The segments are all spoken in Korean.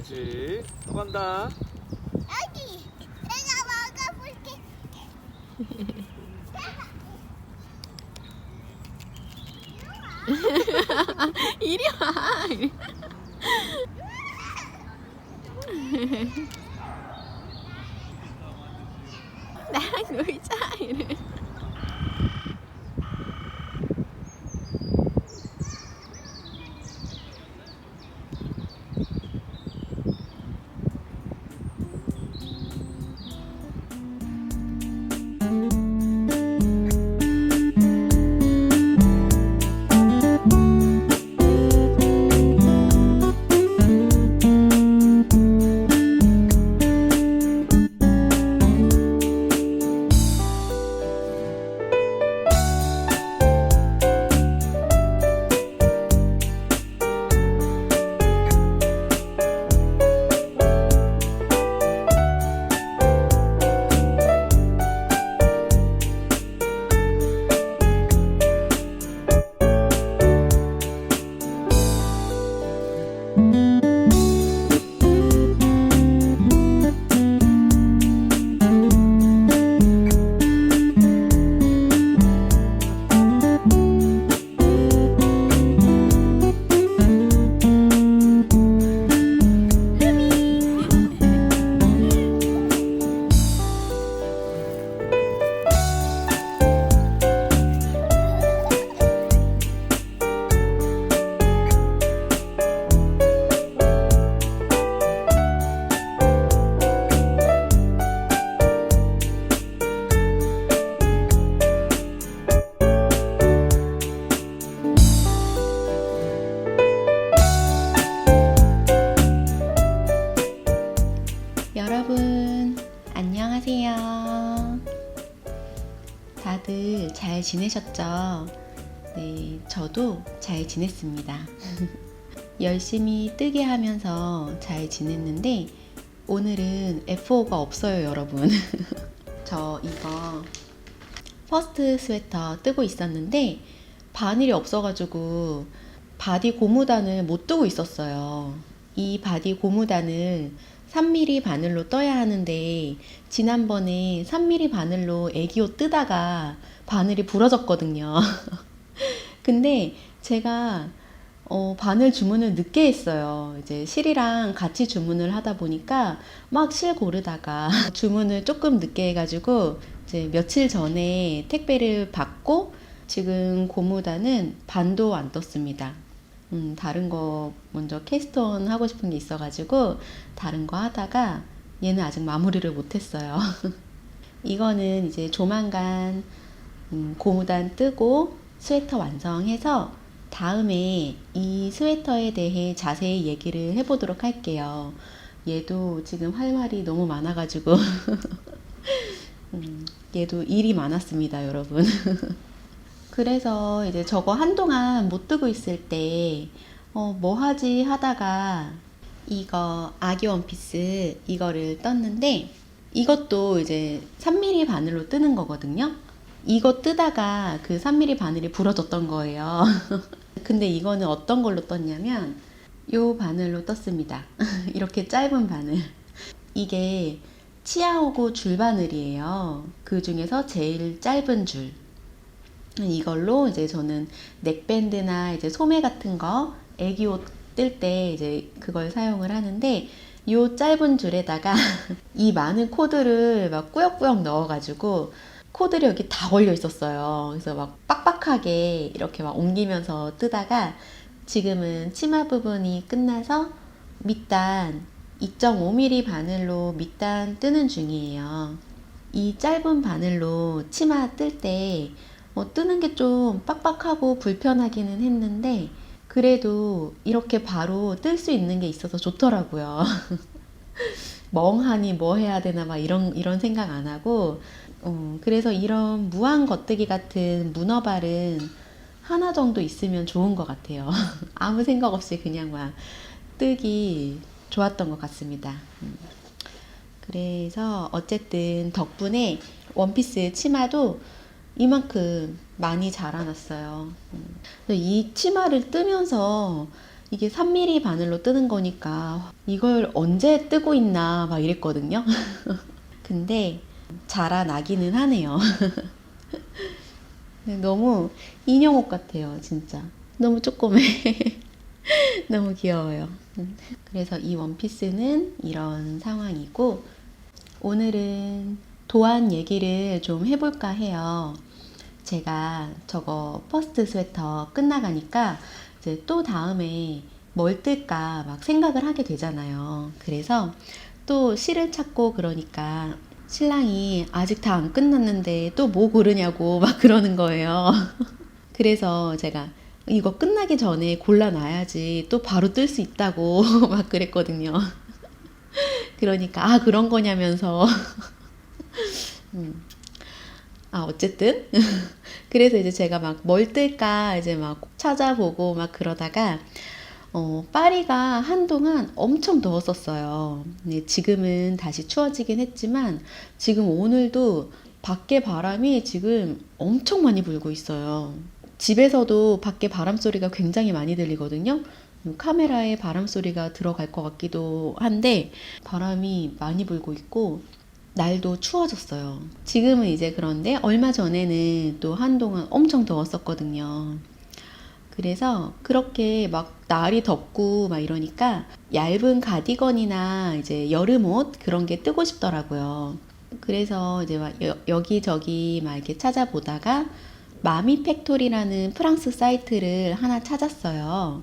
그렇지. 또 간다. 여기 내가 먹어볼게. 이리 와. 나랑 놀자. 이래. 여러분, 안녕하세요. 다들 잘 지내셨죠? 네, 저도 잘 지냈습니다. 열심히 뜨게 하면서 잘 지냈는데, 오늘은 F5가 없어요, 여러분. 저 이거 퍼스트 스웨터 뜨고 있었는데, 바늘이 없어가지고, 바디 고무단을 못 뜨고 있었어요. 이 바디 고무단을 3mm 바늘로 떠야 하는데 지난번에 3mm 바늘로 애기옷 뜨다가 바늘이 부러졌거든요. 근데 제가 바늘 주문을 늦게 했어요. 이제 실이랑 같이 주문을 하다 보니까 막 실 고르다가 주문을 조금 늦게 해가지고 이제 며칠 전에 택배를 받고 지금 고무단은 반도 안 떴습니다. 다른 거 먼저 캐스트온 하고 싶은 게 있어가지고 다른 거 하다가 얘는 아직 마무리를 못했어요. 이거는 이제 조만간 고무단 뜨고 스웨터 완성해서 다음에 이 스웨터에 대해 자세히 얘기를 해보도록 할게요. 얘도 지금 할 말이 너무 많아가지고 얘도 일이 많았습니다, 여러분. 그래서 이제 저거 한동안 못 뜨고 있을 때, 뭐 하지 하다가 이거 아기 원피스 이거를 떴는데, 이것도 이제 3mm 바늘로 뜨는 거거든요. 이거 뜨다가 그 3mm 바늘이 부러졌던 거예요. 근데 이거는 어떤 걸로 떴냐면, 요 바늘로 떴습니다. 이렇게 짧은 바늘. 이게 치아오고 줄 바늘이에요. 그 중에서 제일 짧은 줄. 이걸로 이제 저는 넥밴드나 이제 소매 같은 거 애기 옷 뜰 때 이제 그걸 사용을 하는데 요 짧은 줄에다가 이 많은 코드를 막 꾸역꾸역 넣어가지고 코드를 여기 다 걸려 있었어요. 그래서 막 빡빡하게 이렇게 막 옮기면서 뜨다가 지금은 치마 부분이 끝나서 밑단 2.5mm 바늘로 밑단 뜨는 중이에요. 이 짧은 바늘로 치마 뜰때 뜨는 게 좀 빡빡하고 불편하기는 했는데 그래도 이렇게 바로 뜰 수 있는 게 있어서 좋더라고요. 멍하니 뭐 해야 되나 막 이런 생각 안 하고 그래서 이런 무한 겉뜨기 같은 문어발은 하나 정도 있으면 좋은 것 같아요. 아무 생각 없이 그냥 막 뜨기 좋았던 것 같습니다. 그래서 어쨌든 덕분에 원피스 치마도 이만큼 많이 자라났어요. 이 치마를 뜨면서 이게 3mm 바늘로 뜨는 거니까 이걸 언제 뜨고 있나 막 이랬거든요. 근데 자라나기는 하네요. 너무 인형 옷 같아요, 진짜. 너무 조그매. 너무 귀여워요. 그래서 이 원피스는 이런 상황이고, 오늘은 도안 얘기를 좀 해볼까 해요. 제가 저거 퍼스트 스웨터 끝나가니까 이제 또 다음에 뭘 뜰까 막 생각을 하게 되잖아요. 그래서 또 실을 찾고 그러니까 신랑이 아직 다 안 끝났는데 또 뭐 고르냐고 막 그러는 거예요. 그래서 제가 이거 끝나기 전에 골라놔야지 또 바로 뜰 수 있다고 막 그랬거든요. 그러니까 아 그런 거냐면서 어쨌든 그래서 이제 제가 막 뭘 뜰까 이제 막 찾아보고 막 그러다가 파리가 한동안 엄청 더웠었어요. 근데 지금은 다시 추워지긴 했지만 지금 오늘도 밖에 바람이 지금 엄청 많이 불고 있어요. 집에서도 밖에 바람 소리가 굉장히 많이 들리거든요. 카메라에 바람 소리가 들어갈 것 같기도 한데 바람이 많이 불고 있고 날도 추워졌어요. 지금은 이제 그런데 얼마 전에는 또 한동안 엄청 더웠었거든요. 그래서 그렇게 막 날이 덥고 막 이러니까 얇은 가디건이나 이제 여름옷 그런 게 뜨고 싶더라고요. 그래서 이제 막 여기저기 막 이렇게 찾아보다가 마미 팩토리라는 프랑스 사이트를 하나 찾았어요.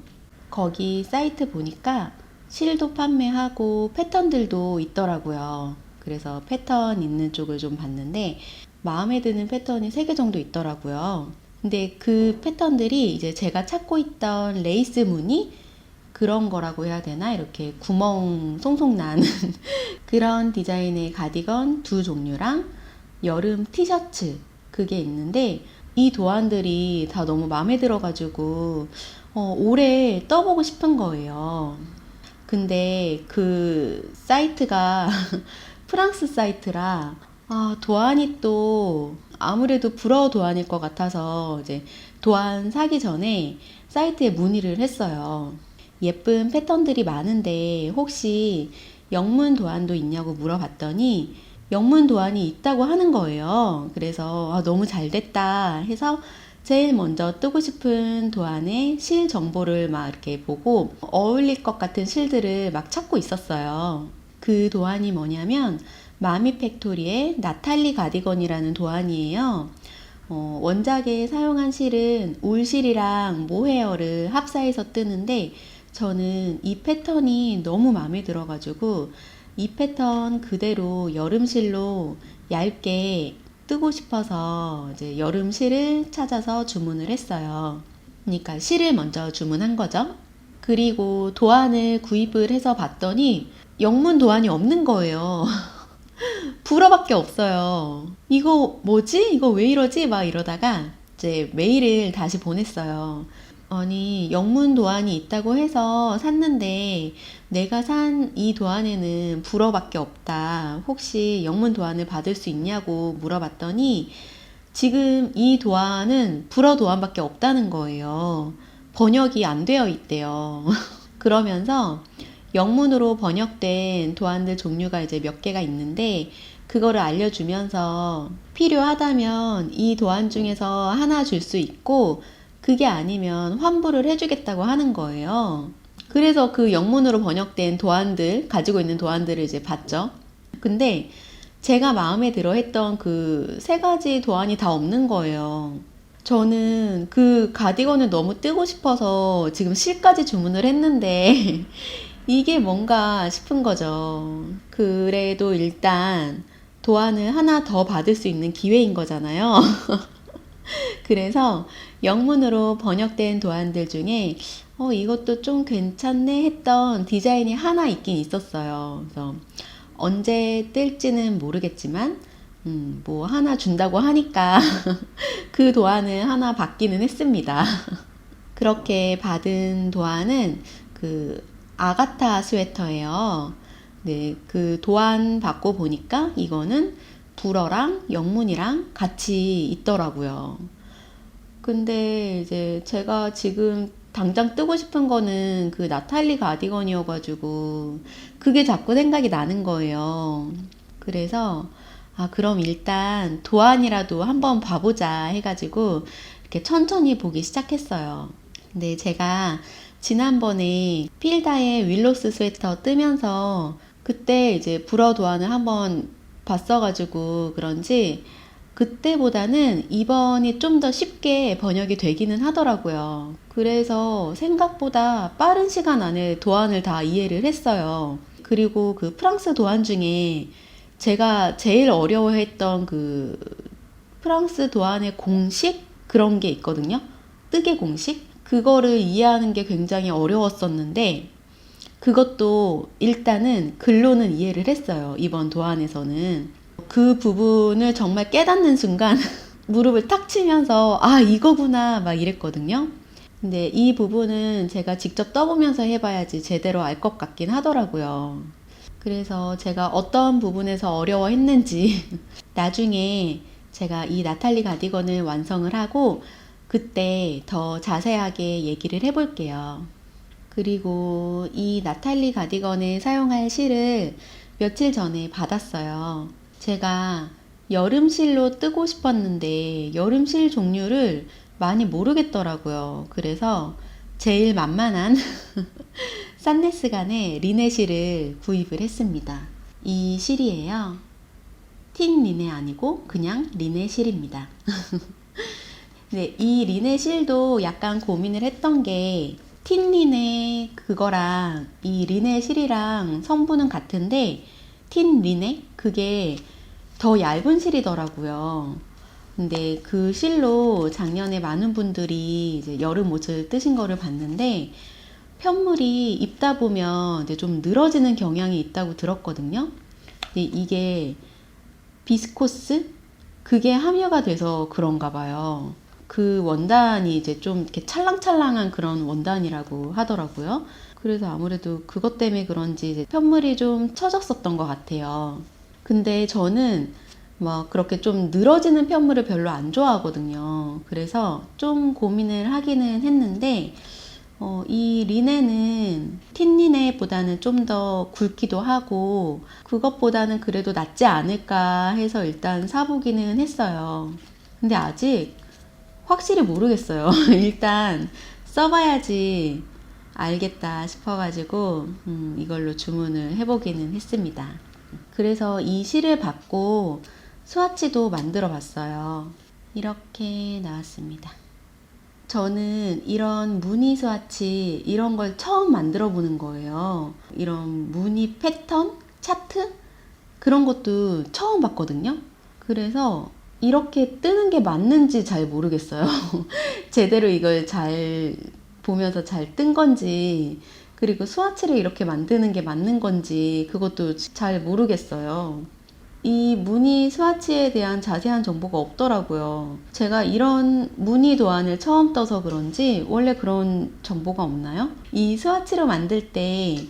거기 사이트 보니까 실도 판매하고 패턴들도 있더라고요. 그래서 패턴 있는 쪽을 좀 봤는데 마음에 드는 패턴이 3개 정도 있더라고요. 근데 그 패턴들이 이제 제가 찾고 있던 레이스 무늬 그런 거라고 해야 되나? 이렇게 구멍 송송 나는 그런 디자인의 가디건 2종류랑 여름 티셔츠 그게 있는데 이 도안들이 다 너무 마음에 들어가지고 올해 떠보고 싶은 거예요. 근데 그 사이트가 프랑스 사이트라 도안이 또 아무래도 불어 도안일 것 같아서 이제 도안 사기 전에 사이트에 문의를 했어요. 예쁜 패턴들이 많은데 혹시 영문 도안도 있냐고 물어봤더니 영문 도안이 있다고 하는 거예요. 그래서 너무 잘 됐다 해서 제일 먼저 뜨고 싶은 도안의 실 정보를 막 이렇게 보고 어울릴 것 같은 실들을 막 찾고 있었어요. 그 도안이 뭐냐면 마미 팩토리의 나탈리 가디건이라는 도안이에요. 원작에 사용한 실은 울실이랑 모헤어를 합사해서 뜨는데 저는 이 패턴이 너무 마음에 들어가지고 이 패턴 그대로 여름실로 얇게 뜨고 싶어서 이제 여름실을 찾아서 주문을 했어요. 그러니까 실을 먼저 주문한 거죠. 그리고 도안을 구입을 해서 봤더니 영문 도안이 없는 거예요. 불어밖에 없어요. 이거 뭐지? 이거 왜 이러지? 막 이러다가 이제 메일을 다시 보냈어요. 아니, 영문 도안이 있다고 해서 샀는데 내가 산 이 도안에는 불어밖에 없다. 혹시 영문 도안을 받을 수 있냐고 물어봤더니 지금 이 도안은 불어 도안밖에 없다는 거예요. 번역이 안 되어 있대요. 그러면서 영문으로 번역된 도안들 종류가 이제 몇 개가 있는데 그거를 알려주면서 필요하다면 이 도안 중에서 하나 줄 수 있고 그게 아니면 환불을 해주겠다고 하는 거예요. 그래서 그 영문으로 번역된 도안들, 가지고 있는 도안들을 이제 봤죠. 근데 제가 마음에 들어 했던 그 3가지 도안이 다 없는 거예요. 저는 그 가디건을 너무 뜨고 싶어서 지금 실까지 주문을 했는데 이게 뭔가 싶은 거죠. 그래도 일단 도안을 하나 더 받을 수 있는 기회인 거잖아요. 그래서 영문으로 번역된 도안들 중에 이것도 좀 괜찮네 했던 디자인이 하나 있긴 있었어요. 그래서 언제 뜰지는 모르겠지만 뭐 하나 준다고 하니까 그 도안을 하나 받기는 했습니다. 그렇게 받은 도안은 그 아가타 스웨터예요. 네, 그 도안 받고 보니까 이거는 불어랑 영문이랑 같이 있더라고요. 근데 이제 제가 지금 당장 뜨고 싶은 거는 그 나탈리 가디건이어가지고 그게 자꾸 생각이 나는 거예요. 그래서 그럼 일단 도안이라도 한번 봐보자 해가지고 이렇게 천천히 보기 시작했어요. 근데 제가 지난번에 필다의 윌로스 스웨터 뜨면서 그때 이제 불어 도안을 한번 봤어가지고 그런지 그때보다는 이번이 좀 더 쉽게 번역이 되기는 하더라고요. 그래서 생각보다 빠른 시간 안에 도안을 다 이해를 했어요. 그리고 그 프랑스 도안 중에 제가 제일 어려워했던 그 프랑스 도안의 공식? 그런 게 있거든요. 뜨개 공식? 그거를 이해하는 게 굉장히 어려웠었는데 그것도 일단은 글로는 이해를 했어요. 이번 도안에서는. 그 부분을 정말 깨닫는 순간 무릎을 탁 치면서 이거구나 막 이랬거든요. 근데 이 부분은 제가 직접 떠보면서 해봐야지 제대로 알 것 같긴 하더라고요. 그래서 제가 어떤 부분에서 어려워했는지 나중에 제가 이 나탈리 가디건을 완성을 하고 그때 더 자세하게 얘기를 해볼게요. 그리고 이 나탈리 가디건에 사용할 실을 며칠 전에 받았어요. 제가 여름실로 뜨고 싶었는데 여름실 종류를 많이 모르겠더라고요. 그래서 제일 만만한 산네스간의 리네실을 구입을 했습니다. 이 실이에요. 틴 리네 아니고 그냥 리네실입니다. 네, 이 리네실도 약간 고민을 했던 게 틴 리네 그거랑 이 리네실이랑 성분은 같은데 틴 리네 그게 더 얇은 실이더라고요. 근데 그 실로 작년에 많은 분들이 이제 여름 옷을 뜨신 거를 봤는데 편물이 입다 보면 이제 좀 늘어지는 경향이 있다고 들었거든요. 근데 이게 비스코스? 그게 함유가 돼서 그런가 봐요. 그 원단이 이제 좀 이렇게 찰랑찰랑한 그런 원단이라고 하더라고요. 그래서 아무래도 그것 때문에 그런지 이제 편물이 좀 처졌었던 것 같아요. 근데 저는 막 그렇게 좀 늘어지는 편물을 별로 안 좋아하거든요. 그래서 좀 고민을 하기는 했는데 이 리넨은 틴 리넨보다는 좀 더 굵기도 하고 그것보다는 그래도 낫지 않을까 해서 일단 사보기는 했어요. 근데 아직 확실히 모르겠어요. 일단 써봐야지 알겠다 싶어가지고 이걸로 주문을 해보기는 했습니다. 그래서 이 실을 받고 스와치도 만들어 봤어요. 이렇게 나왔습니다. 저는 이런 무늬 스와치 이런 걸 처음 만들어 보는 거예요. 이런 무늬 패턴? 차트? 그런 것도 처음 봤거든요. 그래서 이렇게 뜨는 게 맞는지 잘 모르겠어요. 제대로 이걸 잘 보면서 잘 뜬 건지 그리고 스와치를 이렇게 만드는 게 맞는 건지 그것도 잘 모르겠어요. 이 무늬 스와치에 대한 자세한 정보가 없더라고요. 제가 이런 무늬 도안을 처음 떠서 그런지 원래 그런 정보가 없나요? 이 스와치를 만들 때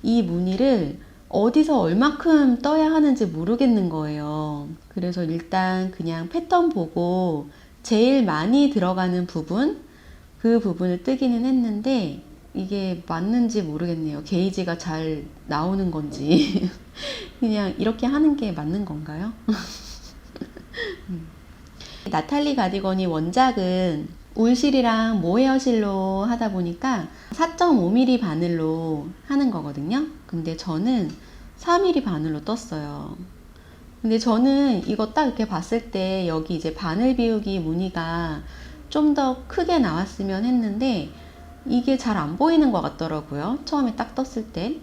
이 무늬를 어디서 얼마큼 떠야 하는지 모르겠는 거예요. 그래서 일단 그냥 패턴 보고 제일 많이 들어가는 부분, 그 부분을 뜨기는 했는데 이게 맞는지 모르겠네요. 게이지가 잘 나오는 건지 그냥 이렇게 하는 게 맞는 건가요? 나탈리 가디건이 원작은 울실이랑 모헤어실로 하다 보니까 4.5mm 바늘로 하는 거거든요. 근데 저는 4mm 바늘로 떴어요. 근데 저는 이거 딱 이렇게 봤을 때 여기 이제 바늘 비우기 무늬가 좀 더 크게 나왔으면 했는데 이게 잘 안 보이는 것 같더라고요. 처음에 딱 떴을 때.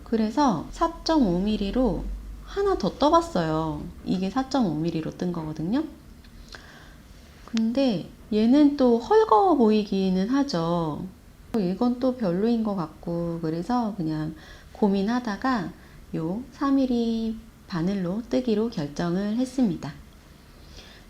그래서 4.5mm로 하나 더 떠봤어요. 이게 4.5mm로 뜬 거거든요. 근데 얘는 또 헐거워 보이기는 하죠. 이건 또 별로인 것 같고 그래서 그냥 고민하다가 요 3mm 바늘로 뜨기로 결정을 했습니다.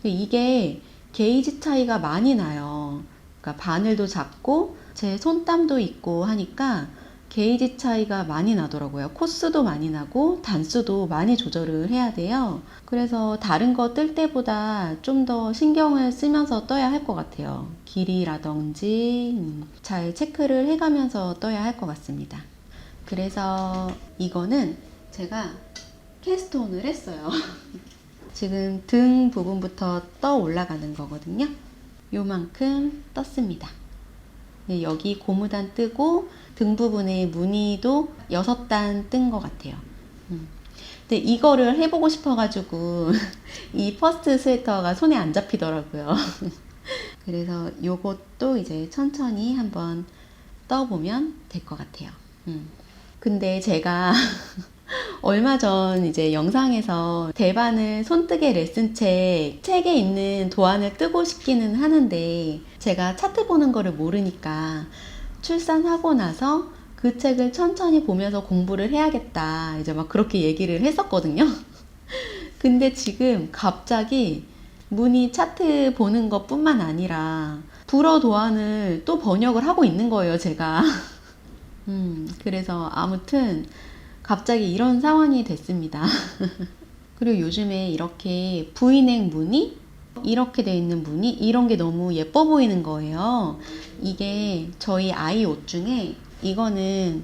이게 게이지 차이가 많이 나요. 그러니까 바늘도 작고 제 손땀도 있고 하니까 게이지 차이가 많이 나더라고요. 코스도 많이 나고 단수도 많이 조절을 해야 돼요. 그래서 다른 거 뜰 때보다 좀 더 신경을 쓰면서 떠야 할 것 같아요. 길이라든지 잘 체크를 해가면서 떠야 할 것 같습니다. 그래서 이거는 제가 캐스트온을 했어요. 지금 등 부분부터 떠 올라가는 거거든요. 요만큼 떴습니다. 네, 여기 고무단 뜨고 등 부분에 무늬도 6단 뜬 것 같아요. 근데 이거를 해보고 싶어가지고 이 퍼스트 스웨터가 손에 안 잡히더라고요. 그래서 요것도 이제 천천히 한번 떠보면 될 것 같아요. 근데 제가 얼마 전 이제 영상에서 대바늘 손뜨개 책에 있는 도안을 뜨고 싶기는 하는데 제가 차트 보는 거를 모르니까 출산하고 나서 그 책을 천천히 보면서 공부를 해야겠다 이제 막 그렇게 얘기를 했었거든요. 근데 지금 갑자기 무늬 차트 보는 것 뿐만 아니라 불어 도안을 또 번역을 하고 있는 거예요, 제가. 그래서 아무튼 갑자기 이런 상황이 됐습니다. 그리고 요즘에 이렇게 V넥 무늬? 이렇게 돼 있는 무늬? 이런 게 너무 예뻐 보이는 거예요. 이게 저희 아이 옷 중에 이거는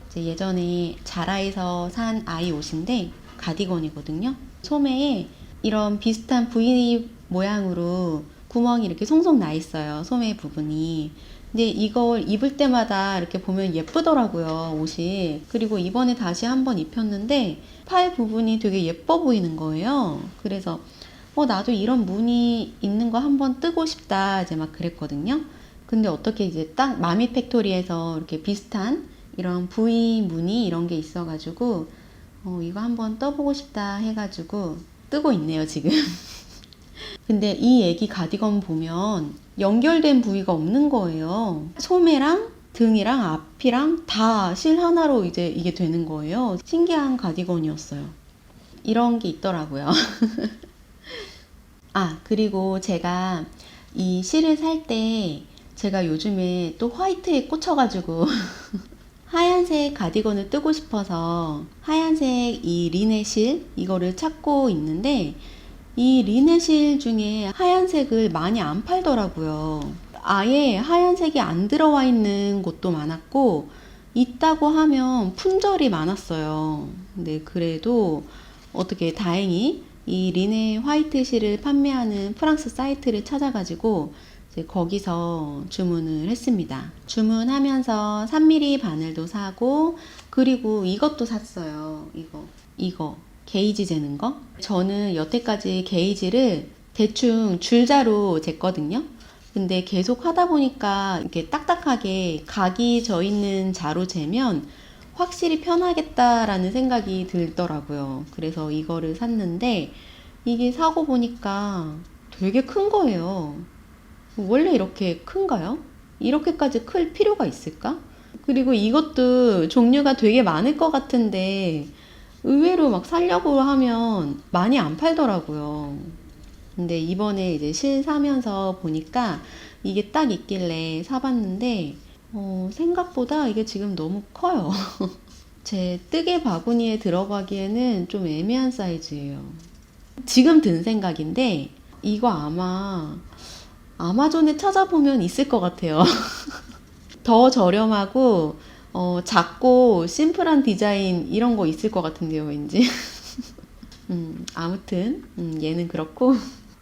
이제 예전에 자라에서 산 아이 옷인데 가디건이거든요. 소매에 이런 비슷한 V 모양으로 구멍이 이렇게 송송 나 있어요. 소매 부분이. 근데 이걸 입을 때마다 이렇게 보면 예쁘더라고요, 옷이. 그리고 이번에 다시 한번 입혔는데 팔 부분이 되게 예뻐 보이는 거예요. 그래서 나도 이런 무늬 있는 거 한번 뜨고 싶다 이제 막 그랬거든요. 근데 어떻게 이제 딱 마미 팩토리에서 이렇게 비슷한 이런 V 무늬 이런 게 있어가지고 이거 한번 떠보고 싶다 해가지고 뜨고 있네요, 지금. 근데 이 애기 가디건 보면 연결된 부위가 없는 거예요. 소매랑 등이랑 앞이랑 다 실 하나로 이제 이게 되는 거예요. 신기한 가디건이었어요. 이런 게 있더라고요. 그리고 제가 이 실을 살 때 제가 요즘에 또 화이트에 꽂혀가지고 하얀색 가디건을 뜨고 싶어서 하얀색 이 리네 실 이거를 찾고 있는데 이 리네 실 중에 하얀색을 많이 안 팔더라고요. 아예 하얀색이 안 들어와 있는 곳도 많았고 있다고 하면 품절이 많았어요. 근데 그래도 어떻게 다행히 이 리네 화이트 실을 판매하는 프랑스 사이트를 찾아가지고 이제 거기서 주문을 했습니다. 주문하면서 3mm 바늘도 사고 그리고 이것도 샀어요. 이거 게이지 재는 거. 저는 여태까지 게이지를 대충 줄자로 쟀거든요. 근데 계속 하다 보니까 이렇게 딱딱하게 각이 져 있는 자로 재면 확실히 편하겠다라는 생각이 들더라고요. 그래서 이거를 샀는데 이게 사고 보니까 되게 큰 거예요. 원래 이렇게 큰가요? 이렇게까지 클 필요가 있을까? 그리고 이것도 종류가 되게 많을 것 같은데 의외로 막 사려고 하면 많이 안 팔더라고요. 근데 이번에 이제 실 사면서 보니까 이게 딱 있길래 사봤는데 생각보다 이게 지금 너무 커요. 제 뜨개 바구니에 들어가기에는 좀 애매한 사이즈예요. 지금 든 생각인데 이거 아마 아마존에 찾아보면 있을 것 같아요. 더 저렴하고 작고 심플한 디자인 이런 거 있을 것 같은데요, 왠지. 아무튼 얘는 그렇고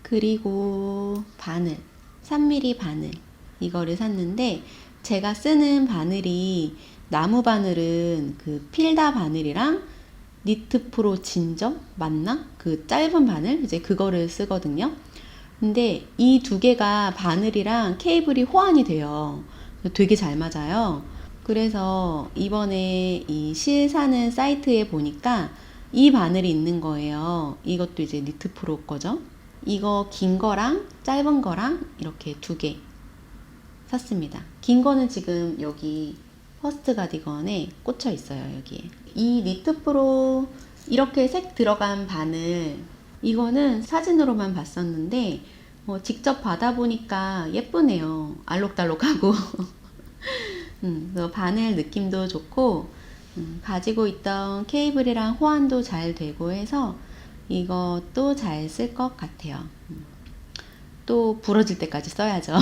그리고 바늘 3mm 바늘 이거를 샀는데 제가 쓰는 바늘이 나무 바늘은 그 필다 바늘이랑 니트 프로 진저 맞나? 그 짧은 바늘 이제 그거를 쓰거든요. 근데 이 두 개가 바늘이랑 케이블이 호환이 돼요. 되게 잘 맞아요. 그래서 이번에 이 실 사는 사이트에 보니까 이 바늘이 있는 거예요. 이것도 이제 니트 프로 거죠. 이거 긴 거랑 짧은 거랑 이렇게 두 개 샀습니다. 긴 거는 지금 여기 퍼스트 가디건에 꽂혀 있어요. 여기에. 이 니트 프로 이렇게 색 들어간 바늘 이거는 사진으로만 봤었는데 직접 받아보니까 예쁘네요. 알록달록하고 그래서 바늘 느낌도 좋고 가지고 있던 케이블이랑 호환도 잘 되고 해서 이것도 잘 쓸 것 같아요. 또 부러질 때까지 써야죠.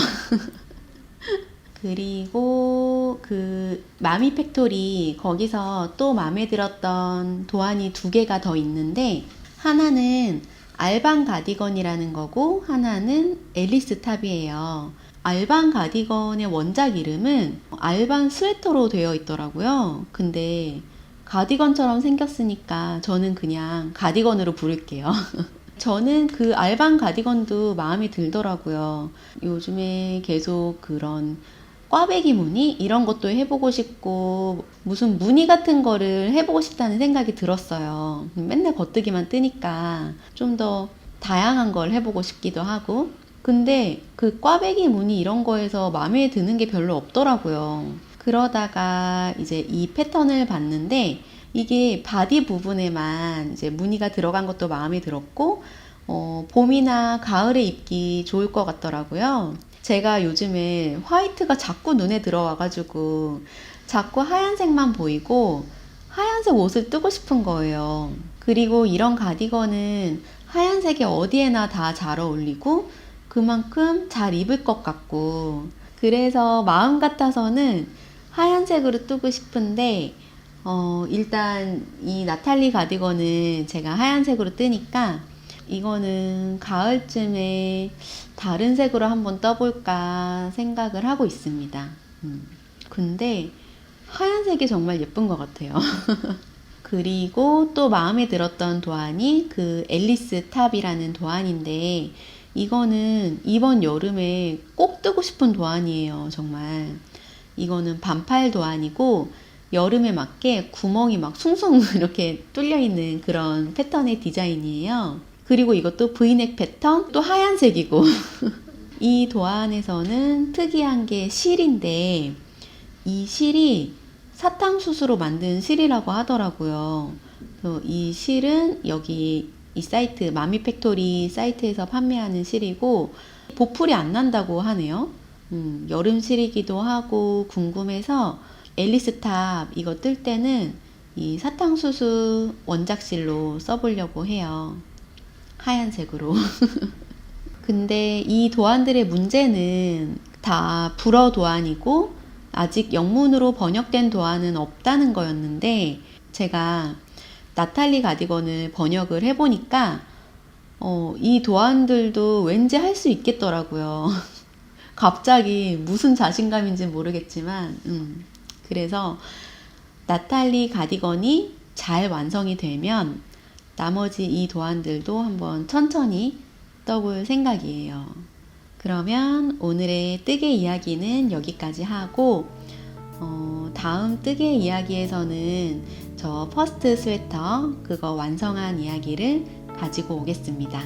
그리고 그 마미 팩토리 거기서 또 마음에 들었던 도안이 2개가 더 있는데 하나는 알반 가디건이라는 거고 하나는 앨리스 탑이에요. 알반 가디건의 원작 이름은 알반 스웨터로 되어 있더라고요. 근데 가디건처럼 생겼으니까 저는 그냥 가디건으로 부를게요. 저는 그 알반 가디건도 마음에 들더라고요. 요즘에 계속 그런 꽈배기 무늬 이런 것도 해보고 싶고 무슨 무늬 같은 거를 해보고 싶다는 생각이 들었어요. 맨날 겉뜨기만 뜨니까 좀 더 다양한 걸 해보고 싶기도 하고 근데 그 꽈배기 무늬 이런 거에서 마음에 드는 게 별로 없더라고요. 그러다가 이제 이 패턴을 봤는데 이게 바디 부분에만 이제 무늬가 들어간 것도 마음에 들었고 봄이나 가을에 입기 좋을 것 같더라고요. 제가 요즘에 화이트가 자꾸 눈에 들어와가지고 자꾸 하얀색만 보이고 하얀색 옷을 뜨고 싶은 거예요. 그리고 이런 가디건은 하얀색이 어디에나 다 잘 어울리고 그만큼 잘 입을 것 같고 그래서 마음 같아서는 하얀색으로 뜨고 싶은데 일단 이 나탈리 가디건은 제가 하얀색으로 뜨니까 이거는 가을쯤에 다른 색으로 한번 떠볼까 생각을 하고 있습니다. 근데 하얀색이 정말 예쁜 것 같아요. 그리고 또 마음에 들었던 도안이 그 앨리스 탑이라는 도안인데 이거는 이번 여름에 꼭 뜨고 싶은 도안이에요. 정말 이거는 반팔 도안이고 여름에 맞게 구멍이 막 숭숭 이렇게 뚫려 있는 그런 패턴의 디자인이에요. 그리고 이것도 브이넥 패턴 또 하얀색이고 이 도안에서는 특이한 게 실인데 이 실이 사탕수수로 만든 실이라고 하더라고요. 그래서 이 실은 여기 이 사이트 마미 팩토리 사이트에서 판매하는 실이고 보풀이 안 난다고 하네요. 여름 실이기도 하고 궁금해서 앨리스 탑 이거 뜰 때는 이 사탕수수 원작실로 써보려고 해요. 하얀색으로. 근데 이 도안들의 문제는 다 불어 도안이고 아직 영문으로 번역된 도안은 없다는 거였는데 제가 나탈리 가디건을 번역을 해보니까 이 도안들도 왠지 할 수 있겠더라고요. 갑자기 무슨 자신감인지 모르겠지만 그래서 나탈리 가디건이 잘 완성이 되면 나머지 이 도안들도 한번 천천히 떠볼 생각이에요. 그러면 오늘의 뜨개 이야기는 여기까지 하고 다음 뜨개 이야기에서는 저 퍼스트 스웨터 그거 완성한 이야기를 가지고 오겠습니다.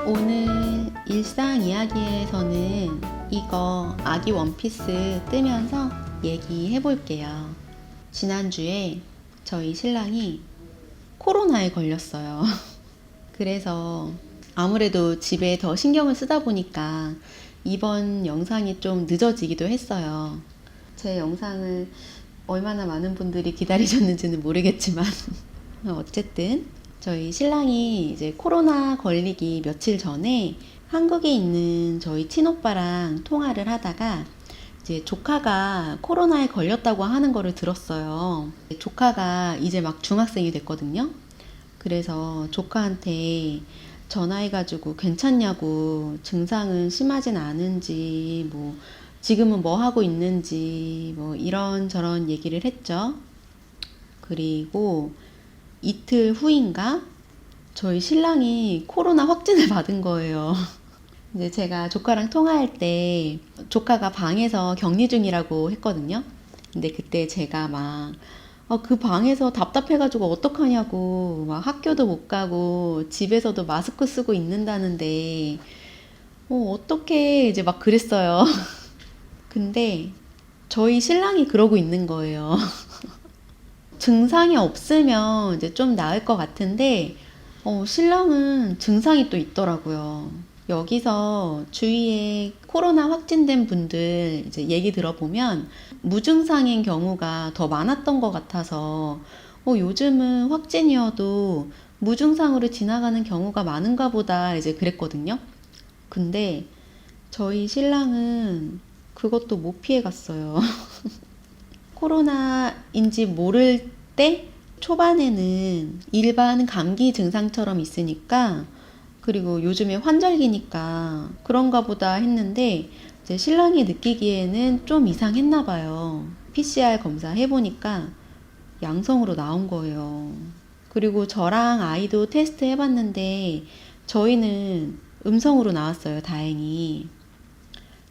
오늘 일상 이야기에서는 이거 아기 원피스 뜨면서 얘기해 볼게요. 지난주에 저희 신랑이 코로나에 걸렸어요. 그래서 아무래도 집에 더 신경을 쓰다 보니까 이번 영상이 좀 늦어지기도 했어요. 제 영상을 얼마나 많은 분들이 기다리셨는지는 모르겠지만 어쨌든 저희 신랑이 이제 코로나 걸리기 며칠 전에 한국에 있는 저희 친오빠랑 통화를 하다가 이제 조카가 코로나에 걸렸다고 하는 거를 들었어요. 조카가 이제 막 중학생이 됐거든요. 그래서 조카한테 전화해가지고 괜찮냐고 증상은 심하진 않은지 뭐 지금은 뭐 하고 있는지 뭐 이런저런 얘기를 했죠. 그리고 이틀 후인가 저희 신랑이 코로나 확진을 받은 거예요. 이제 제가 조카랑 통화할 때 조카가 방에서 격리 중이라고 했거든요. 근데 그때 제가 막 그 방에서 답답해가지고 어떡하냐고, 막 학교도 못 가고, 집에서도 마스크 쓰고 있는다는데, 어떡해, 이제 막 그랬어요. 근데 저희 신랑이 그러고 있는 거예요. 증상이 없으면 이제 좀 나을 것 같은데, 신랑은 증상이 또 있더라고요. 여기서 주위에 코로나 확진된 분들 이제 얘기 들어보면 무증상인 경우가 더 많았던 것 같아서 요즘은 확진이어도 무증상으로 지나가는 경우가 많은가 보다 이제 그랬거든요. 근데 저희 신랑은 그것도 못 피해 갔어요. 코로나인지 모를 때 초반에는 일반 감기 증상처럼 있으니까, 그리고 요즘에 환절기니까 그런가 보다 했는데 이제 신랑이 느끼기에는 좀 이상했나 봐요. PCR 검사 해보니까 양성으로 나온 거예요. 그리고 저랑 아이도 테스트 해봤는데 저희는 음성으로 나왔어요, 다행히.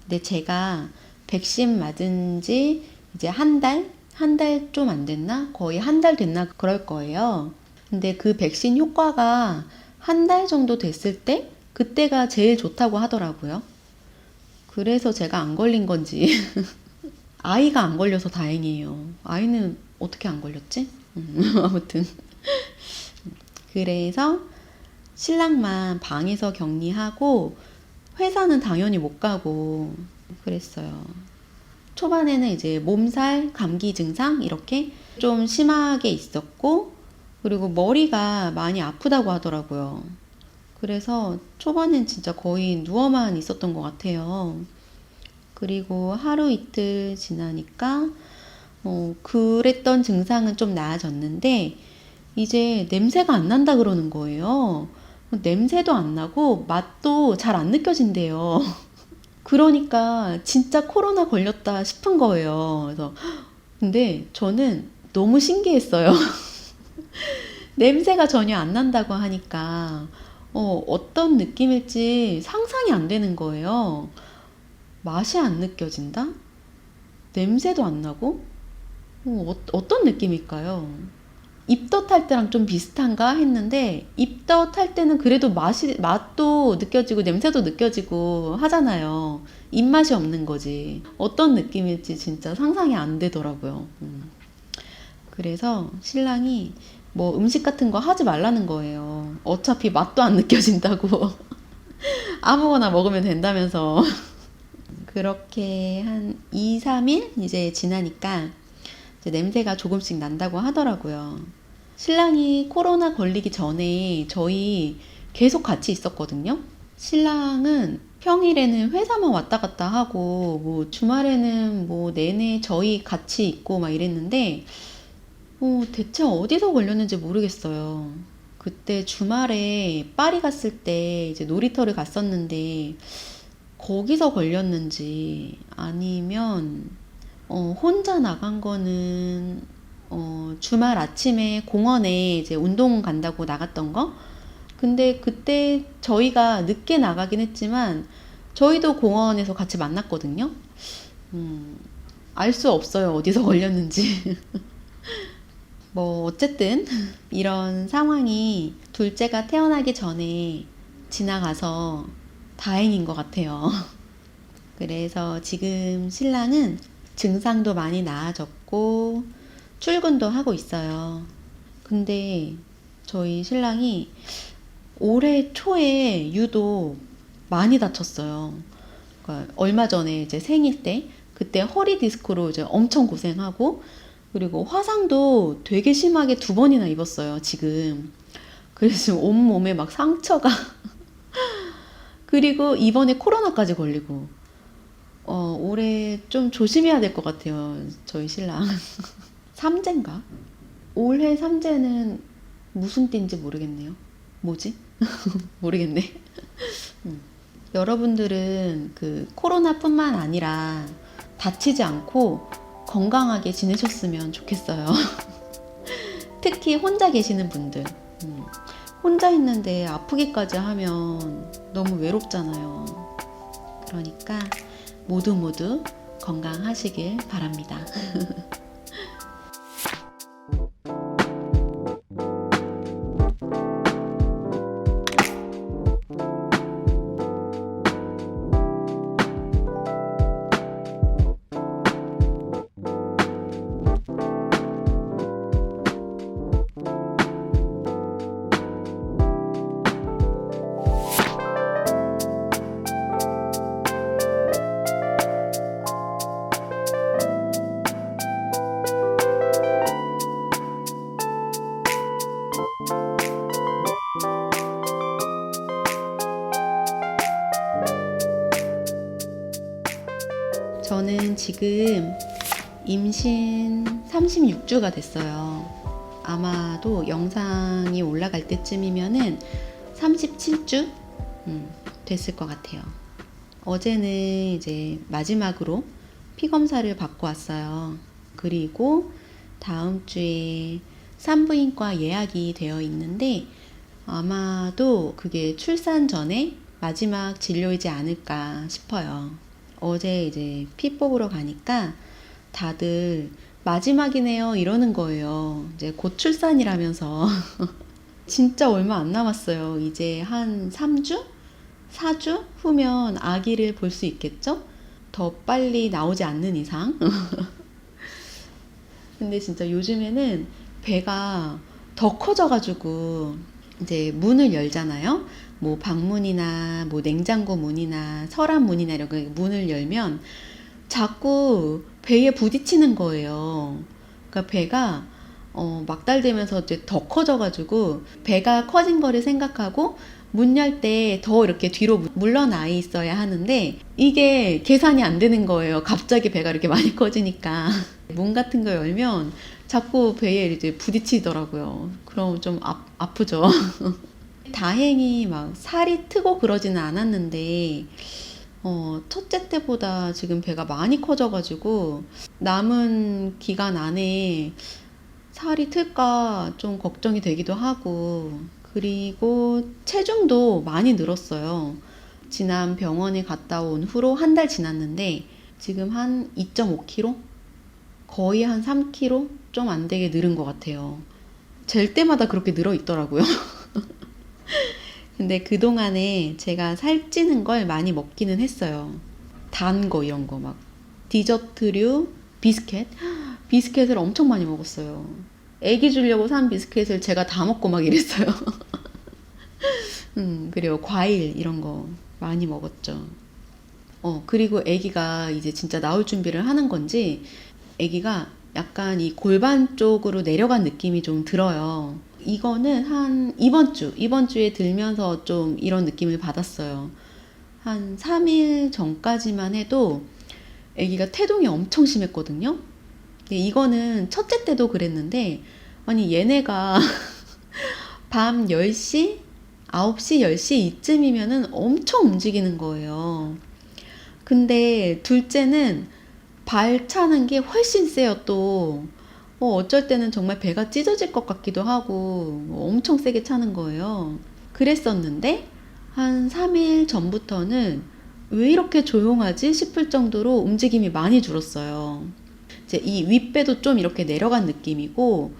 근데 제가 백신 맞은 지 이제 한 달 좀 안 됐나? 거의 한 달 됐나? 그럴 거예요. 근데 그 백신 효과가 한 달 정도 됐을 때 그때가 제일 좋다고 하더라고요. 그래서 제가 안 걸린 건지 아이가 안 걸려서 다행이에요. 아이는 어떻게 안 걸렸지? 아무튼 그래서 신랑만 방에서 격리하고 회사는 당연히 못 가고 그랬어요. 초반에는 이제 몸살, 감기 증상 이렇게 좀 심하게 있었고, 그리고 머리가 많이 아프다고 하더라고요. 그래서 초반엔 진짜 거의 누워만 있었던 것 같아요. 그리고 하루 이틀 지나니까 그랬던 증상은 좀 나아졌는데 이제 냄새가 안 난다 그러는 거예요. 냄새도 안 나고 맛도 잘 안 느껴진대요. 그러니까 진짜 코로나 걸렸다 싶은 거예요. 그래서 근데 저는 너무 신기했어요. 냄새가 전혀 안 난다고 하니까 어떤 느낌일지 상상이 안 되는 거예요. 맛이 안 느껴진다? 냄새도 안 나고? 어떤 느낌일까요? 입덧할 때랑 좀 비슷한가 했는데 입덧할 때는 그래도 맛도 느껴지고 냄새도 느껴지고 하잖아요. 입맛이 없는 거지. 어떤 느낌일지 진짜 상상이 안 되더라고요. 그래서 신랑이 뭐 음식 같은 거 하지 말라는 거예요. 어차피 맛도 안 느껴진다고. 아무거나 먹으면 된다면서. 그렇게 한 2, 3일 이제 지나니까 이제 냄새가 조금씩 난다고 하더라고요. 신랑이 코로나 걸리기 전에 저희 계속 같이 있었거든요. 신랑은 평일에는 회사만 왔다 갔다 하고 뭐 주말에는 뭐 내내 저희 같이 있고 막 이랬는데 대체 어디서 걸렸는지 모르겠어요. 그때 주말에 파리 갔을 때 이제 놀이터를 갔었는데 거기서 걸렸는지 아니면 혼자 나간 거는 주말 아침에 공원에 이제 운동 간다고 나갔던 거? 근데 그때 저희가 늦게 나가긴 했지만 저희도 공원에서 같이 만났거든요. 알 수 없어요. 어디서 걸렸는지. 뭐 어쨌든 이런 상황이 둘째가 태어나기 전에 지나가서 다행인 것 같아요. 그래서 지금 신랑은 증상도 많이 나아졌고 출근도 하고 있어요. 근데 저희 신랑이 올해 초에 유독 많이 다쳤어요. 그러니까 얼마 전에 이제 생일 때 그때 허리 디스크로 이제 엄청 고생하고 그리고 화상도 되게 심하게 2번이나 입었어요, 지금. 그래서 온몸에 막 상처가 그리고 이번에 코로나까지 걸리고 올해 좀 조심해야 될 것 같아요, 저희 신랑. 삼재인가? 올해 삼재는 무슨 띠인지 모르겠네요. 뭐지? 모르겠네. 여러분들은 그 코로나뿐만 아니라 다치지 않고 건강하게 지내셨으면 좋겠어요. 특히 혼자 계시는 분들. 혼자 있는데 아프기까지 하면 너무 외롭잖아요. 그러니까 모두 건강하시길 바랍니다. 저는 지금 임신 36주가 됐어요. 아마도 영상이 올라갈 때쯤이면은 37주 됐을 것 같아요. 어제는 이제 마지막으로 피 검사를 받고 왔어요. 그리고 다음 주에 산부인과 예약이 되어 있는데 아마도 그게 출산 전에 마지막 진료이지 않을까 싶어요. 어제 이제 피 뽑으러 가니까 다들 마지막이네요 이러는 거예요. 이제 곧 출산이라면서. 진짜 얼마 안 남았어요. 이제 한 3주? 4주 후면 아기를 볼 수 있겠죠? 더 빨리 나오지 않는 이상. 근데 진짜 요즘에는 배가 더 커져가지고 이제 문을 열잖아요. 뭐 방문이나 뭐 냉장고 문이나 서랍 문이나 이런 거 문을 열면 자꾸 배에 부딪히는 거예요. 그러니까 배가 막달되면서 이제 더 커져가지고 배가 커진 거를 생각하고 문 열 때 더 이렇게 뒤로 물러나 있어야 하는데 이게 계산이 안 되는 거예요. 갑자기 배가 이렇게 많이 커지니까. 문 같은 거 열면 자꾸 배에 이제 부딪히더라고요. 그럼 좀 아프죠. 다행히 막 살이 트고 그러지는 않았는데 첫째 때보다 지금 배가 많이 커져가지고 남은 기간 안에 살이 틀까 좀 걱정이 되기도 하고, 그리고 체중도 많이 늘었어요. 지난 병원에 갔다 온 후로 한 달 지났는데 지금 한 2.5kg? 거의 한 3kg? 좀 안 되게 늘은 것 같아요. 잴 때마다 그렇게 늘어 있더라고요. 근데 그동안에 제가 살찌는 걸 많이 먹기는 했어요. 단 거 이런 거 막 디저트류, 비스켓? 비스켓을 엄청 많이 먹었어요. 애기 주려고 산 비스켓을 제가 다 먹고 막 이랬어요. 그리고 과일 이런 거 많이 먹었죠. 그리고 애기가 이제 진짜 나올 준비를 하는 건지 애기가 약간 이 골반 쪽으로 내려간 느낌이 좀 들어요. 이거는 한 이번 주에 들면서 좀 이런 느낌을 받았어요. 한 3일 전까지만 해도 아기가 태동이 엄청 심했거든요. 이거는 첫째 때도 그랬는데, 아니 얘네가 밤 10시, 9시, 10시 이쯤이면은 엄청 움직이는 거예요. 근데 둘째는 발 차는 게 훨씬 세요 또. 어쩔 때는 정말 배가 찢어질 것 같기도 하고 엄청 세게 차는 거예요. 그랬었는데 한 3일 전부터는 왜 이렇게 조용하지 싶을 정도로 움직임이 많이 줄었어요. 이제 이 윗배도 좀 이렇게 내려간 느낌이고,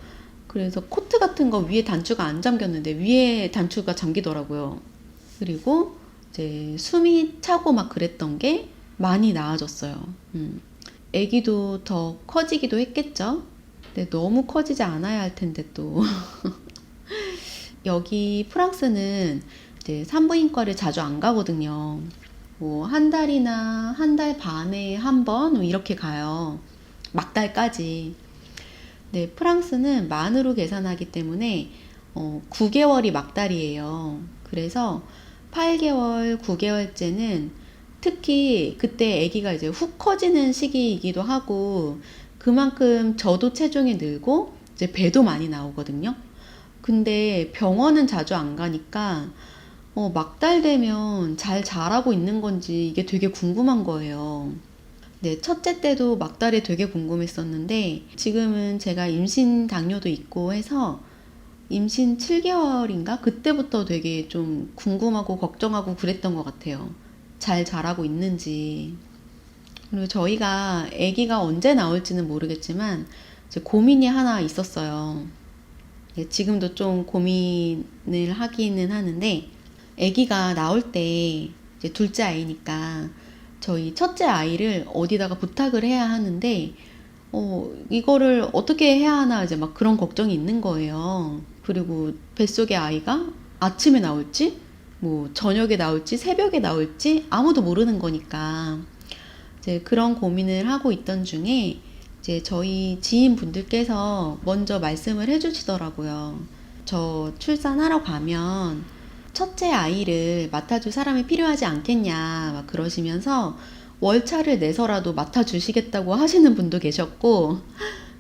그래서 코트 같은 거 위에 단추가 안 잠겼는데 위에 단추가 잠기더라고요. 그리고 이제 숨이 차고 막 그랬던 게 많이 나아졌어요. 애기도 더 커지기도 했겠죠. 근데 너무 커지지 않아야 할 텐데 또. 여기 프랑스는 이제 산부인과를 자주 안 가거든요. 뭐 한 달이나 한 달 반에 한 번 이렇게 가요. 막달까지. 네, 프랑스는 만으로 계산하기 때문에 9개월이 막달이에요. 그래서 8개월, 9개월째는 특히 그때 아기가 이제 훅 커지는 시기이기도 하고, 그만큼 저도 체중이 늘고 이제 배도 많이 나오거든요. 근데 병원은 자주 안 가니까 막달 되면 잘 자라고 있는 건지 이게 되게 궁금한 거예요. 네, 첫째 때도 막달이 되게 궁금했었는데 지금은 제가 임신 당뇨도 있고 해서 임신 7개월인가? 그때부터 되게 좀 궁금하고 걱정하고 그랬던 것 같아요. 잘 자라고 있는지. 그리고 저희가 아기가 언제 나올지는 모르겠지만 이제 고민이 하나 있었어요. 네, 지금도 좀 고민을 하기는 하는데, 아기가 나올 때 이제 둘째 아이니까 저희 첫째 아이를 어디다가 부탁을 해야 하는데 이거를 어떻게 해야 하나 이제 막 그런 걱정이 있는 거예요. 그리고 뱃속의 아이가 아침에 나올지 뭐 저녁에 나올지 새벽에 나올지 아무도 모르는 거니까 이제 그런 고민을 하고 있던 중에 이제 저희 지인분들께서 먼저 말씀을 해주시더라고요. 저 출산하러 가면 첫째 아이를 맡아줄 사람이 필요하지 않겠냐 막 그러시면서 월차를 내서라도 맡아주시겠다고 하시는 분도 계셨고,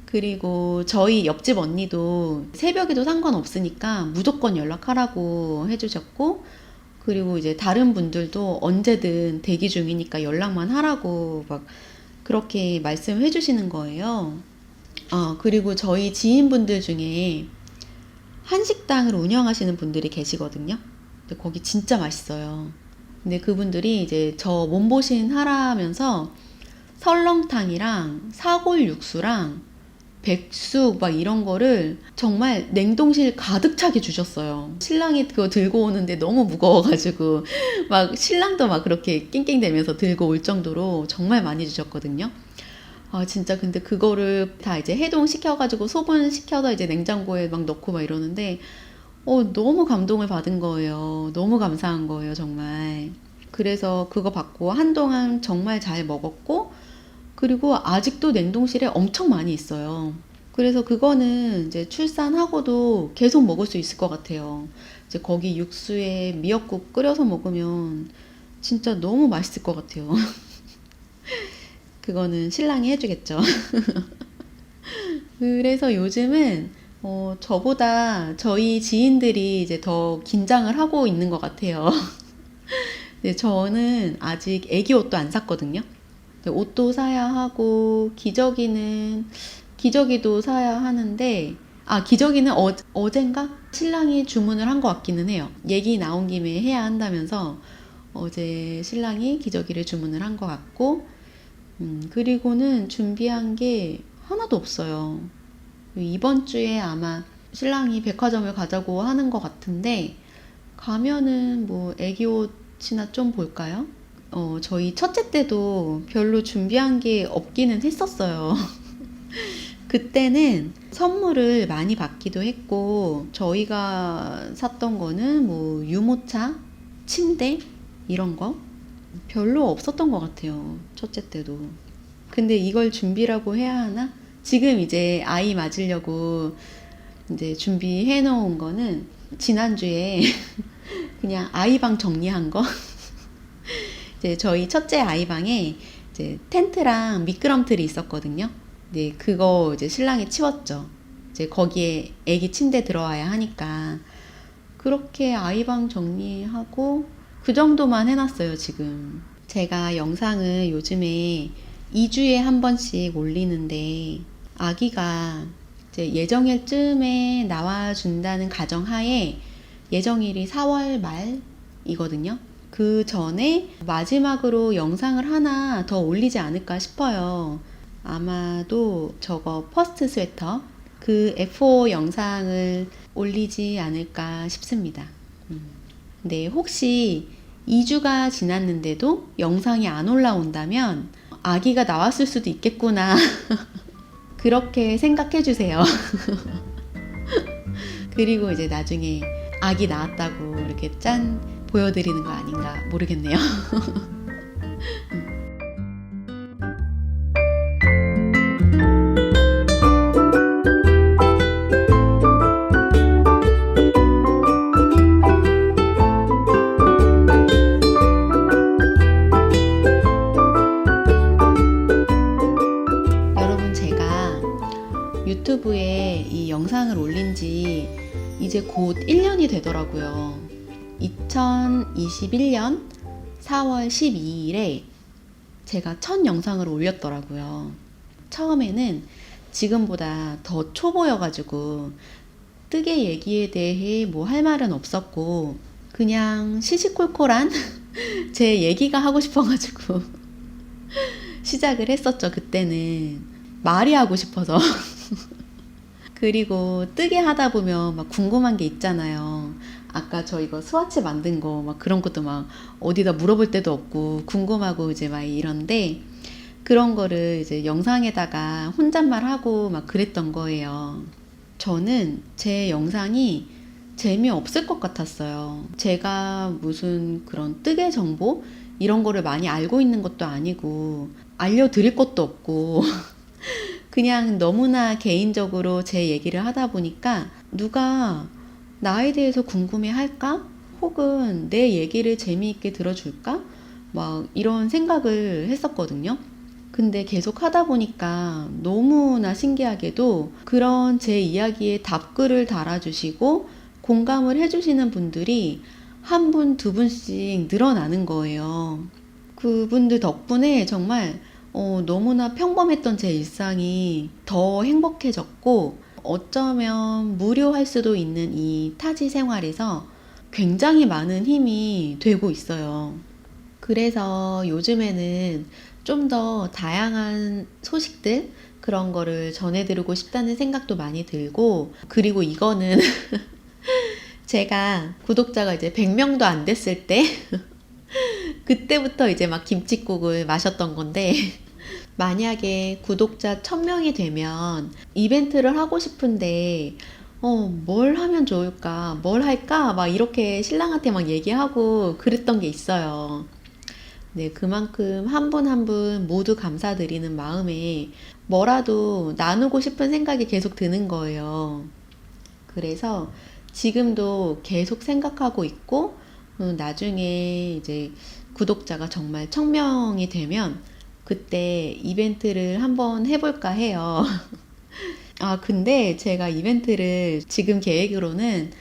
그리고 저희 옆집 언니도 새벽에도 상관없으니까 무조건 연락하라고 해주셨고, 그리고 이제 다른 분들도 언제든 대기 중이니까 연락만 하라고 막 그렇게 말씀해 주시는 거예요. 그리고 저희 지인분들 중에 한식당을 운영하시는 분들이 계시거든요. 근데 거기 진짜 맛있어요. 근데 그분들이 이제 저 몸보신 하라면서 설렁탕이랑 사골 육수랑 백숙 막 이런 거를 정말 냉동실 가득 차게 주셨어요. 신랑이 그거 들고 오는데 너무 무거워가지고 막 신랑도 막 그렇게 낑낑대면서 들고 올 정도로 정말 많이 주셨거든요. 진짜 근데 그거를 다 이제 해동시켜가지고 소분시켜서 이제 냉장고에 막 넣고 막 이러는데 너무 감동을 받은 거예요. 너무 감사한 거예요, 정말. 그래서 그거 받고 한동안 정말 잘 먹었고, 그리고 아직도 냉동실에 엄청 많이 있어요. 그래서 그거는 이제 출산하고도 계속 먹을 수 있을 것 같아요. 이제 거기 육수에 미역국 끓여서 먹으면 진짜 너무 맛있을 것 같아요. 그거는 신랑이 해주겠죠. 그래서 요즘은 저보다 저희 지인들이 이제 더 긴장을 하고 있는 것 같아요. 근데 저는 아직 애기 옷도 안 샀거든요. 옷도 사야 하고, 기저귀도 사야 하는데, 기저귀는 어젠가 신랑이 주문을 한 것 같기는 해요. 얘기 나온 김에 해야 한다면서 어제 신랑이 기저귀를 주문을 한 것 같고, 그리고는 준비한 게 하나도 없어요. 이번 주에 아마 신랑이 백화점을 가자고 하는 것 같은데, 가면은 뭐 애기 옷이나 좀 볼까요? 저희 첫째 때도 별로 준비한 게 없기는 했었어요. 그때는 선물을 많이 받기도 했고, 저희가 샀던 거는 뭐 유모차, 침대 이런 거 별로 없었던 것 같아요. 첫째 때도. 근데 이걸 준비라고 해야 하나? 지금 이제 아이 맞으려고 이제 준비해 놓은 거는 지난주에 그냥 아이방 정리한 거. 이제 저희 첫째 아이방에 이제 텐트랑 미끄럼틀이 있었거든요. 네, 그거 이제 신랑이 치웠죠. 이제 거기에 애기 침대 들어와야 하니까. 그렇게 아이방 정리하고 그 정도만 해놨어요, 지금. 제가 영상을 요즘에 2주에 한 번씩 올리는데, 아기가 이제 예정일쯤에 나와준다는 가정하에 예정일이 4월 말이거든요. 그 전에 마지막으로 영상을 하나 더 올리지 않을까 싶어요. 아마도 저거 퍼스트 스웨터 그 F5 영상을 올리지 않을까 싶습니다. 근데 혹시 2주가 지났는데도 영상이 안 올라온다면 아기가 나왔을 수도 있겠구나. 그렇게 생각해 주세요. 그리고 이제 나중에 아기 나왔다고 이렇게 짠 보여드리는 거 아닌가 모르겠네요. 여러분, 제가 유튜브에 이 영상을 올린 지 이제 곧 1년이 되더라고요. 2021년 4월 12일에 제가 첫 영상을 올렸더라고요. 처음에는 지금보다 더 초보여가지고 뜨개 얘기에 대해 뭐 할 말은 없었고, 그냥 시시콜콜한 제 얘기가 하고 싶어가지고 시작을 했었죠. 그때는 말이 하고 싶어서. 그리고 뜨개 하다 보면 막 궁금한 게 있잖아요. 아까 저 이거 스와치 만든 거 막 그런 것도 막 어디다 물어볼 데도 없고 궁금하고 이제 막 이런데, 그런 거를 이제 영상에다가 혼잣말 하고 막 그랬던 거예요. 저는 제 영상이 재미없을 것 같았어요. 제가 무슨 그런 뜨개 정보 이런 거를 많이 알고 있는 것도 아니고 알려드릴 것도 없고 그냥 너무나 개인적으로 제 얘기를 하다 보니까 누가 나에 대해서 궁금해 할까? 혹은 내 얘기를 재미있게 들어줄까? 막 이런 생각을 했었거든요. 근데 계속 하다 보니까 너무나 신기하게도 그런 제 이야기에 답글을 달아주시고 공감을 해주시는 분들이 한 분, 두 분씩 늘어나는 거예요. 그분들 덕분에 정말 너무나 평범했던 제 일상이 더 행복해졌고 어쩌면 무료할 수도 있는 이 타지 생활에서 굉장히 많은 힘이 되고 있어요. 그래서 요즘에는 좀 더 다양한 소식들 그런 거를 전해드리고 싶다는 생각도 많이 들고 그리고 이거는 제가 구독자가 이제 100명도 안 됐을 때 그때부터 이제 막 김칫국을 마셨던 건데 만약에 구독자 1000명이 되면 이벤트를 하고 싶은데 뭘 하면 좋을까? 뭘 할까? 막 이렇게 신랑한테 막 얘기하고 그랬던 게 있어요. 네, 그만큼 한 분 한 분 모두 감사드리는 마음에 뭐라도 나누고 싶은 생각이 계속 드는 거예요. 그래서 지금도 계속 생각하고 있고 나중에 이제 구독자가 정말 1000명이 되면 그때 이벤트를 한번 해볼까 해요. 아, 근데 제가 이벤트를 지금 계획으로는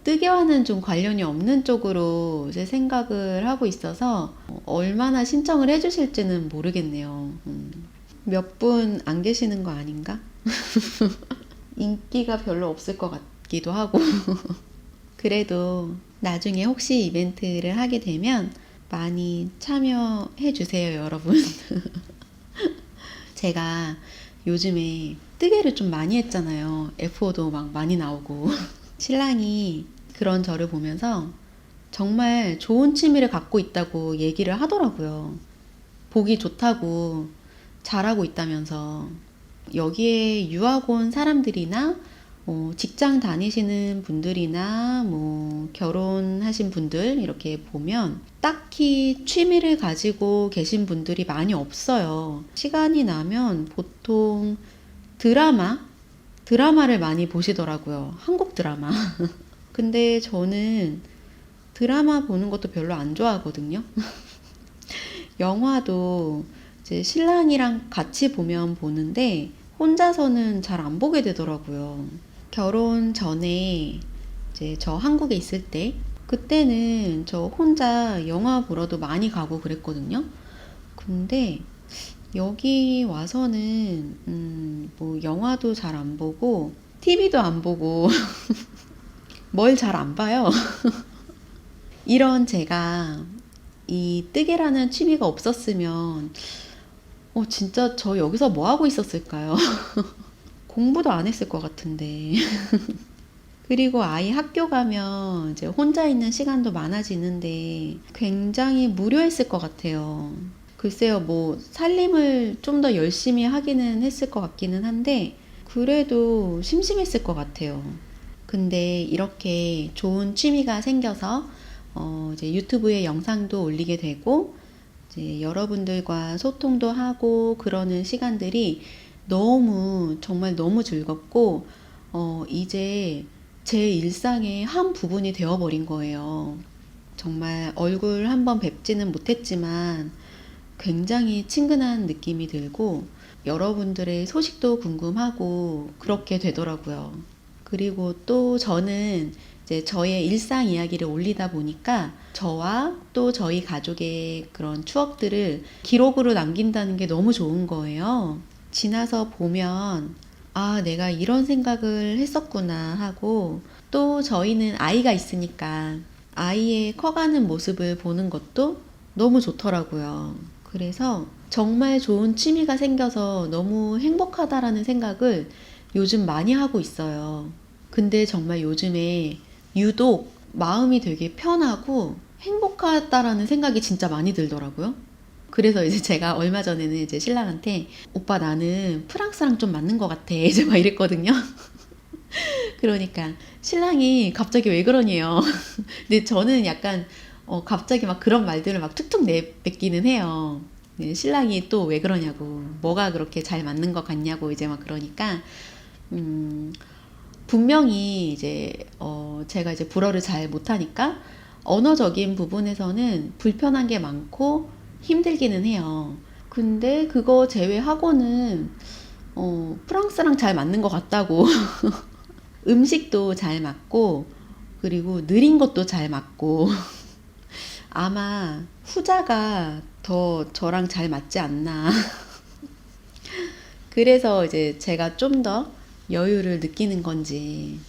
뜨개와는 좀 관련이 없는 쪽으로 이제 생각을 하고 있어서 얼마나 신청을 해주실지는 모르겠네요. 몇 분 안 계시는 거 아닌가? 인기가 별로 없을 것 같기도 하고. 그래도 나중에 혹시 이벤트를 하게 되면 많이 참여해 주세요, 여러분. 제가 요즘에 뜨개를 좀 많이 했잖아요. F5도 막 많이 나오고. 신랑이 그런 저를 보면서 정말 좋은 취미를 갖고 있다고 얘기를 하더라고요. 보기 좋다고 잘하고 있다면서. 여기에 유학 온 사람들이나 직장 다니시는 분들이나 결혼하신 분들 이렇게 보면 딱히 취미를 가지고 계신 분들이 많이 없어요. 시간이 나면 보통 드라마를 많이 보시더라고요. 한국 드라마. 근데 저는 드라마 보는 것도 별로 안 좋아하거든요. 영화도 이제 신랑이랑 같이 보면 보는데 혼자서는 잘 안 보게 되더라고요. 결혼 전에 이제 저 한국에 있을 때 그때는 저 혼자 영화 보러도 많이 가고 그랬거든요. 근데 여기 와서는 영화도 잘 안 보고 TV도 안 보고 뭘 잘 안 봐요. 이런 제가 이 뜨개라는 취미가 없었으면 진짜 저 여기서 뭐 하고 있었을까요? 공부도 안 했을 것 같은데. 그리고 아이 학교 가면 이제 혼자 있는 시간도 많아지는데 굉장히 무료했을 것 같아요. 글쎄요, 살림을 좀 더 열심히 하기는 했을 것 같기는 한데, 그래도 심심했을 것 같아요. 근데 이렇게 좋은 취미가 생겨서, 이제 유튜브에 영상도 올리게 되고, 이제 여러분들과 소통도 하고 그러는 시간들이 정말 너무 즐겁고, 이제 제 일상의 한 부분이 되어버린 거예요. 정말 얼굴 한번 뵙지는 못했지만, 굉장히 친근한 느낌이 들고 여러분들의 소식도 궁금하고 그렇게 되더라고요. 그리고 또 저는 이제 저의 일상 이야기를 올리다 보니까 저와 또 저희 가족의 그런 추억들을 기록으로 남긴다는 게 너무 좋은 거예요. 지나서 보면 내가 이런 생각을 했었구나 하고 또 저희는 아이가 있으니까 아이의 커가는 모습을 보는 것도 너무 좋더라고요. 그래서 정말 좋은 취미가 생겨서 너무 행복하다라는 생각을 요즘 많이 하고 있어요. 근데 정말 요즘에 유독 마음이 되게 편하고 행복하다라는 생각이 진짜 많이 들더라고요. 그래서 이제 제가 얼마 전에는 이제 신랑한테 오빠 나는 프랑스랑 좀 맞는 것 같아 이제 막 이랬거든요. 그러니까 신랑이 갑자기 왜 그러냐요. 근데 저는 약간 갑자기 막 그런 말들을 막 툭툭 내뱉기는 해요. 네, 신랑이 또 왜 그러냐고, 뭐가 그렇게 잘 맞는 것 같냐고 이제 막 그러니까, 분명히 이제, 제가 이제 불어를 잘 못하니까, 언어적인 부분에서는 불편한 게 많고 힘들기는 해요. 근데 그거 제외하고는 프랑스랑 잘 맞는 것 같다고. 음식도 잘 맞고, 그리고 느린 것도 잘 맞고, 아마 후자가 더 저랑 잘 맞지 않나. 그래서 이제 제가 좀 더 여유를 느끼는 건지.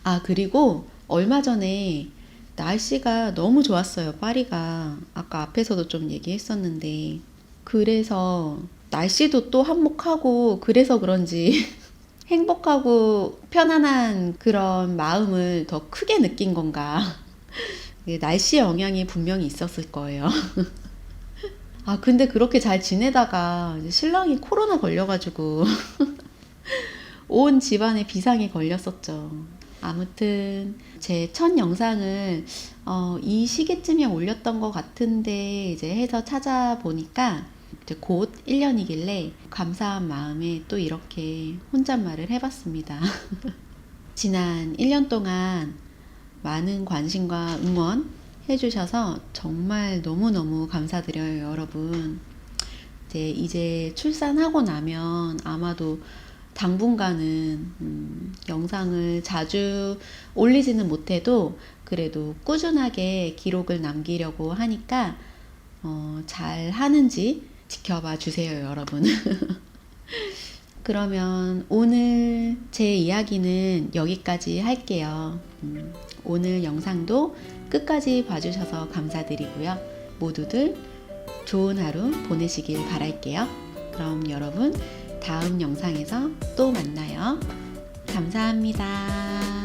아, 그리고 얼마 전에 날씨가 너무 좋았어요, 파리가. 아까 앞에서도 좀 얘기했었는데. 그래서 날씨도 또 한몫하고, 그래서 그런지 행복하고 편안한 그런 마음을 더 크게 느낀 건가. 날씨 영향이 분명히 있었을 거예요. 아, 근데 그렇게 잘 지내다가 이제 신랑이 코로나 걸려가지고 온 집안에 비상이 걸렸었죠. 아무튼 제 첫 영상을 이 시기쯤에 올렸던 것 같은데 이제 해서 찾아보니까 이제 곧 1년이길래 감사한 마음에 또 이렇게 혼잣말을 해봤습니다. 지난 1년 동안 많은 관심과 응원 해주셔서 정말 너무너무 감사드려요, 여러분. 이제 출산하고 나면 아마도 당분간은 영상을 자주 올리지는 못해도 그래도 꾸준하게 기록을 남기려고 하니까 잘 하는지 지켜봐 주세요, 여러분. 그러면 오늘 제 이야기는 여기까지 할게요. 오늘 영상도 끝까지 봐주셔서 감사드리고요. 모두들 좋은 하루 보내시길 바랄게요. 그럼 여러분 다음 영상에서 또 만나요. 감사합니다.